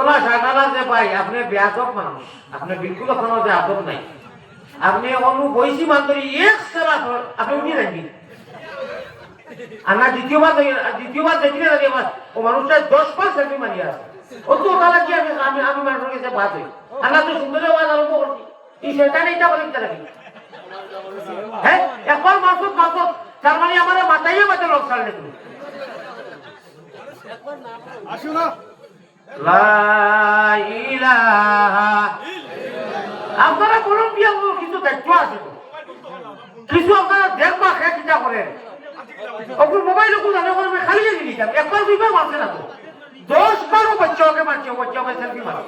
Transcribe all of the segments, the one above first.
ঘটনা সাধারণ যে ভাই আপনি বেয়াদব মানুষ, আপনি বিলকুল কোনো যে আদব নাই, আপনি অনু বৈশি মান্তরি এক সারা আপনি উঠিয়ে রাখবেন আর না দ্বিতীয়বার দেখিলে লাগে ও মানুষটা 10 সেলফি মারিয়া আছে ও তো ওটা কি আমি মানুষের কাছে বাদ হই আর না তো সুন্দর আওয়াজ আরম্ভ করছি এই শয়তান এটা বলে কি রাখি হ্যাঁ একবার মাসুদ তার মানে আমার মাথায় লোক ছাড়লে তুমি আসো না লা ইলাহা আপনারা কলম্বিয়া কিন্তু দায়িত্ব আছে কিছু আপনারা দেখবা খেয়ে চিন্তা করেন ওগুলো মোবাইল ওগুলো জানে করবে খালি দিয়ে দিতাম একবার দুইবার মারছে না তো 10-12 বাচ্চাকে মারছে বাচ্চাকে সেলফি মারে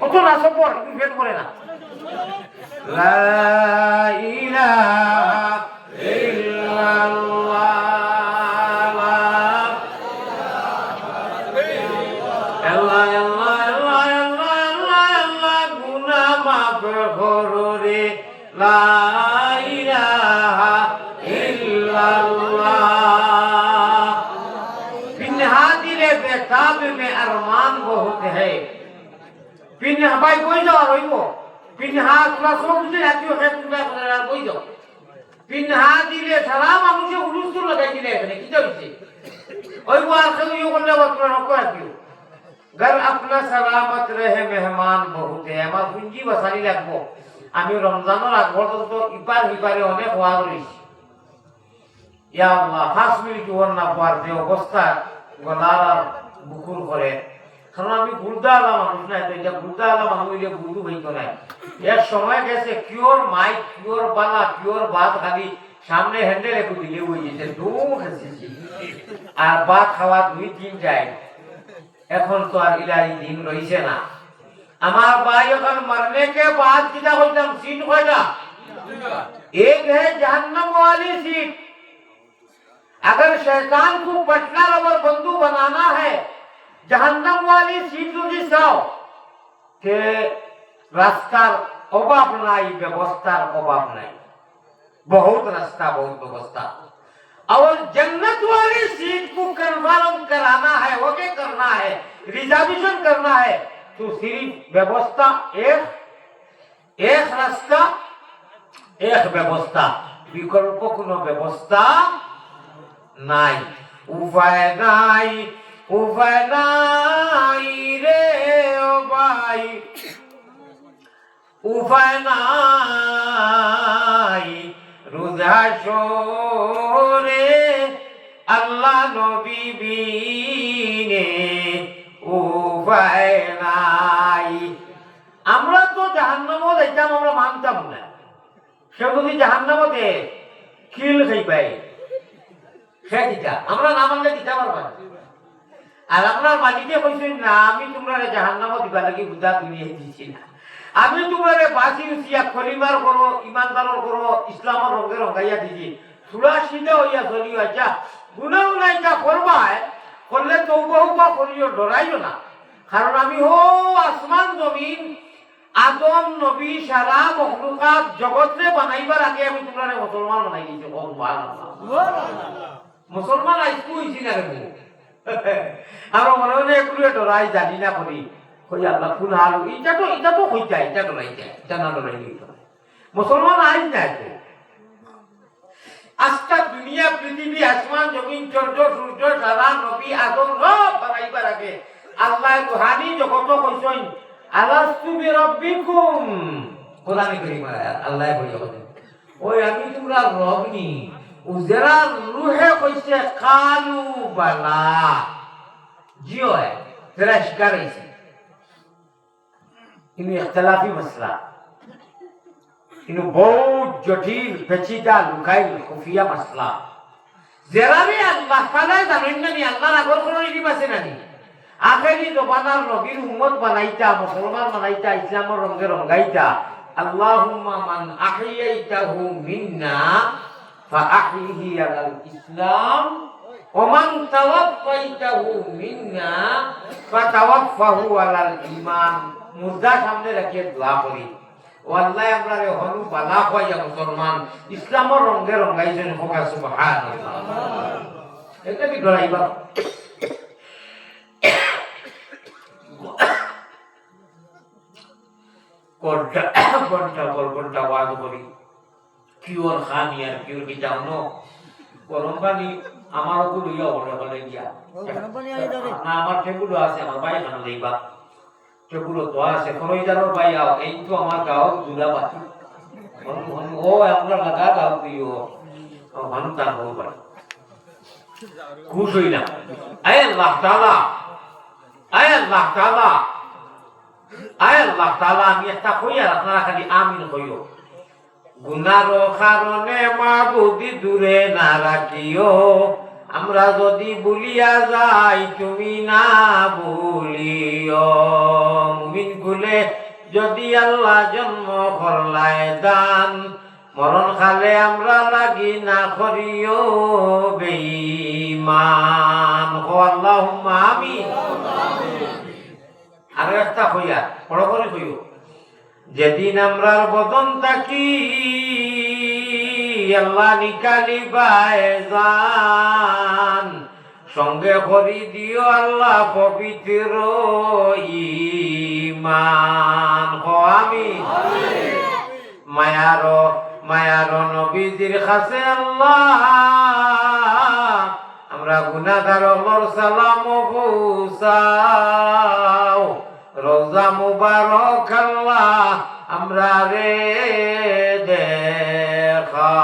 অত না সব ইনভেট করে না লা ইলাহা ইল্লাল্লাহ আল্লাহ আল্লাহ আল্লাহ আল্লাহ আল্লাহ গুনাহ মাফ করো রে লা ইলাহা ইল্লাল্লাহ बिनहादिले बेताब में अरमान बहुत है बिन भाई कोई जाओ रहिबो बिनहा तुला सब কিছু জাতীয় ক্ষেত্রে আপনারা কই যাও बिनहादिले সারা মানুষে উলুস লাগাই দিলে এখানে কি হইছে ওই ওয়ার কেউ করলে আপনারা রাখিও घर अपना सलामत रहे मेहमान बहुत है আমার পুঁজি বসারি লাগবো আমি রমজানের আগ পর্যন্ত ইপারে অনেক ওয়া করেছি ইয়া আল্লাহ 5 মিনিট জীবন না পাওয়ার যে অবস্থা গলার বুকুর করে কারণ আমি গুরদালা মানুষ না এটা গুরদালা মানুষ হইলে গুরু হইতো না এক সময় গেছে কিওর মাইক কিওর বালা কিওর ভাত খালি সামনে হ্যান্ডেল একটু দিলে হয়ে যেতে দুম খেয়েছি আর ভাত খাওয়া 2-3 যায় এখন তো আর ইলাহি দিন রইছে না আমার ভাই এখন मरने के बाद কিটা হইতাম সিট কয়টা एक है जहन्नम वाली सीट अगर शैतान को पार्टनर और बंधु बनाना है जहन्नम वाली सीट যদি চাও কে রাস্তার অভাব নাই ব্যবস্থার অভাব নাই बहुत रास्ता बहुत व्यवस्था और जन्नत वाली सीट को कन्फर्म कराना है वो क्या करना है रिजर्वेशन करना है तो सिर्फ व्यवस्था एक रास्ता एक व्यवस्था विकल्प কোনো ব্যবস্থা নাই উপায় নাই রে ও ভাই উপায় নাই রোজা শোরে আল্লাহ নবী বিনে উপায় নাই আমরা তো জাহান্নামে যাইতাম আমরা মানতাম না সে যদি জাহান্নামে খিল খাই পাই সে দিতা আমরা না মানলে দিতে পারবো আর আপনার মালিকে কইছেন না আমি তোমরা জাহান্নামে দিবা লাগি বুঝা দুনিয়া দিছি না আমি তোমারে বাসি উচিয়া খলিমার করো ইমানদারর করো ইসলামের রঙে রঙাইয়া দিছি সুরা সিধে হইয়া চলিও আচ্ছা গুনাহ নাইটা করবায় করলে তওবা করিও ডরাইও না কারণ আমি আসমান জমিন আদম নবী সারা মখলুকাত জগতে বানাইবার আগে আমি তোমরা মুসলমান বানাই দিয়েছি সুবহানাল্লাহ মুসলমান আইসু হইছি না রে আর মনে মনে একটু ডরাই জানি না করি কই আল্লাহ কোন হাল এটা তো হই যায় এটা ডরাই যায় জানা ডরাই তো মুসলমান আইস না তো আজকা দুনিয়া পৃথিবী আসমান জমিন চন্দ্র সূর্য সারা নবী আদম সব বানাইবার আগে আল্লাহ রুহানি জগত কইছেন আলাস্তু বিরাব্বিকুম কোরআনে কারীম আল্লাহ বলে ওই আমি তোমরা রব নি উজরা রূহে কইছে কালু বালা জিও তেরা শিকার হইছে ইনি ইখতিলাফি মাসলা ইনি বহুত জটিল পেচীদা লুকাইল খুফিয়া মাসলা জেরারে আল্লাহ তাআলা জানেন না আল্লাহ আগর কোন ইলিম আছে নানি আখেরি জবানার নবীর উম্মত বানাইতা মুসলমান বানাইতা ইসলামের রঙে রঙাইতা আল্লাহুম্মা মান আহইয়াইতাহু মিন্না ফাআহইহি আলাল ইসলাম ওয়া মান তাওয়াফাইতাহু মিন্না ফাতাওয়াফাহু আলাল ঈমান মুর্দা সামনে রেখে দোয়া করি ও আল্লাহ আমরা রে হনু বালা হইয়া মুসলমান ইসলামের রঙে রঙাইছেন হোক সুবহানাল্লাহ এটা কি ডরাইবা ঘন্টা ঘন্টা পর ঘন্টা ওয়াজ করি কিওর খানি আর কিওর কি জানো গরম পানি আমার ওপর লইয়া হলে গিয়া না আমার টেগুলো আছে আমার ভাই খানা লইবা টেগুলো তো আছে খরইদারর ভাই আও এই তো আমার গাঁও দুলা বাতি ও আমরা লাগা গাঁও দিও মানুষ তার হল পারে খুশ হই না আয় আল্লাহ তাআলা আয় আল্লাহ তাআলা আয় আল্লাহ তাআলা আমি একটা কইয়া আপনারা খালি আমিন কইও গুনার কারণে মাবুদি দূরে না রাখিও আমরা যদি ভুলিয়া যাই তুমি না ভুলিও মুমিন কুলে যদি আল্লাহ জন্ম করলায় দান মরণ কালে আমরা লাগি না করিও বেঈমান আল্লাহুম্মা আমিন আর একটা কইয়া বড় করে কইও যেদিন আমরার বদন থাকি আল্লাহ নিকালি বায়জান সঙ্গে করি দিও আল্লাহ পবিত্র ঈমান আমিন মায়ার নবীজির কাছে আল্লাহ আমরা গুনাহগার ওমর সালাম পৌঁছাও রোজা মুবারক আল্লাহ আমরা রে দেখা